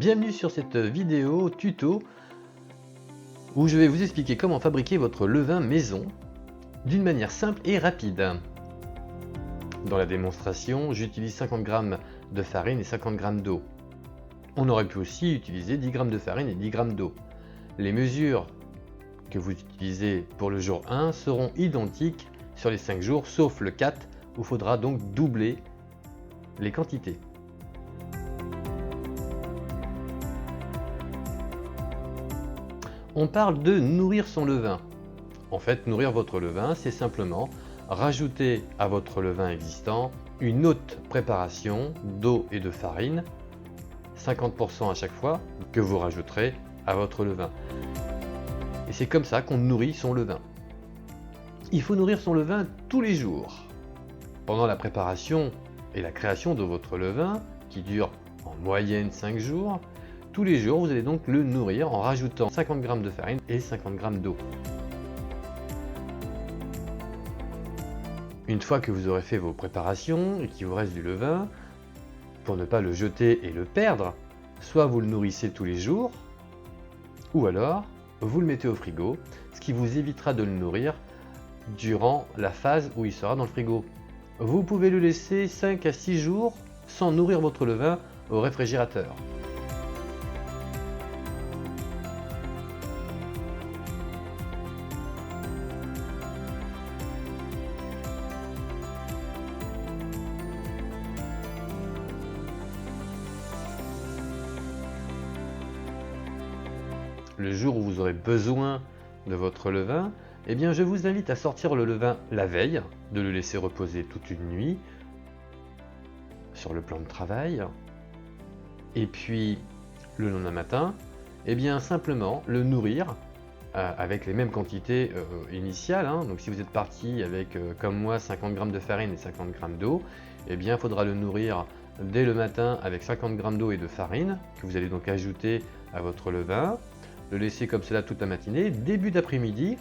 Bienvenue sur cette vidéo tuto où je vais vous expliquer comment fabriquer votre levain maison d'une manière simple et rapide. Dans la démonstration, j'utilise 50 g de farine et 50 g d'eau. On aurait pu aussi utiliser 10 g de farine et 10 g d'eau. Les mesures que vous utilisez pour le jour 1 seront identiques sur les 5 jours, sauf le 4 où il faudra donc doubler les quantités. On parle de nourrir son levain. En fait, nourrir votre levain, c'est simplement rajouter à votre levain existant une haute préparation d'eau et de farine, 50% à chaque fois, que vous rajouterez à votre levain. Et c'est comme ça qu'on nourrit son levain. Il faut nourrir son levain tous les jours. Pendant la préparation et la création de votre levain, qui dure en moyenne 5 jours, tous les jours, vous allez donc le nourrir en rajoutant 50 g de farine et 50 g d'eau. Une fois que vous aurez fait vos préparations et qu'il vous reste du levain, pour ne pas le jeter et le perdre, soit vous le nourrissez tous les jours, ou alors vous le mettez au frigo, ce qui vous évitera de le nourrir durant la phase où il sera dans le frigo. Vous pouvez le laisser 5 à 6 jours sans nourrir votre levain au réfrigérateur. Le jour où vous aurez besoin de votre levain, eh bien je vous invite à sortir le levain la veille, de le laisser reposer toute une nuit sur le plan de travail, et puis le lendemain matin, eh bien simplement le nourrir avec les mêmes quantités initiales. Donc si vous êtes parti avec, comme moi, 50 g de farine et 50 g d'eau, eh bien il faudra le nourrir dès le matin avec 50 g d'eau et de farine, que vous allez donc ajouter à votre levain. Le laisser comme cela toute la matinée. Début d'après-midi,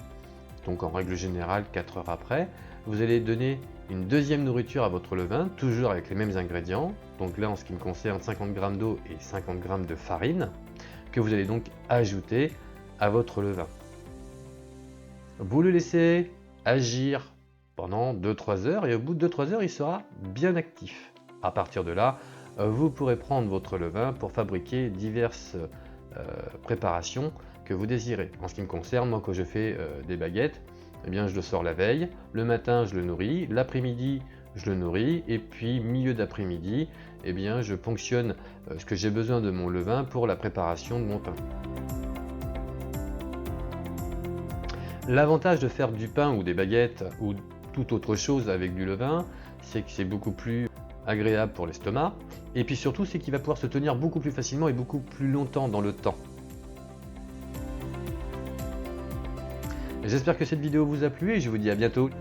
donc en règle générale 4 heures après, vous allez donner une deuxième nourriture à votre levain, toujours avec les mêmes ingrédients. Donc là, en ce qui me concerne, 50 g d'eau et 50 g de farine, que vous allez donc ajouter à votre levain. Vous le laissez agir pendant 2-3 heures et au bout de 2-3 heures, il sera bien actif. À partir de là, vous pourrez prendre votre levain pour fabriquer diverses préparations que vous désirez. En ce qui me concerne, moi quand je fais des baguettes, eh bien je le sors la veille, le matin je le nourris, l'après-midi je le nourris, et puis milieu d'après-midi, eh bien je ponctionne ce que j'ai besoin de mon levain pour la préparation de mon pain. L'avantage de faire du pain ou des baguettes ou toute autre chose avec du levain, c'est que c'est beaucoup plus agréable pour l'estomac, et puis surtout c'est qu'il va pouvoir se tenir beaucoup plus facilement et beaucoup plus longtemps dans le temps. J'espère que cette vidéo vous a plu et je vous dis à bientôt.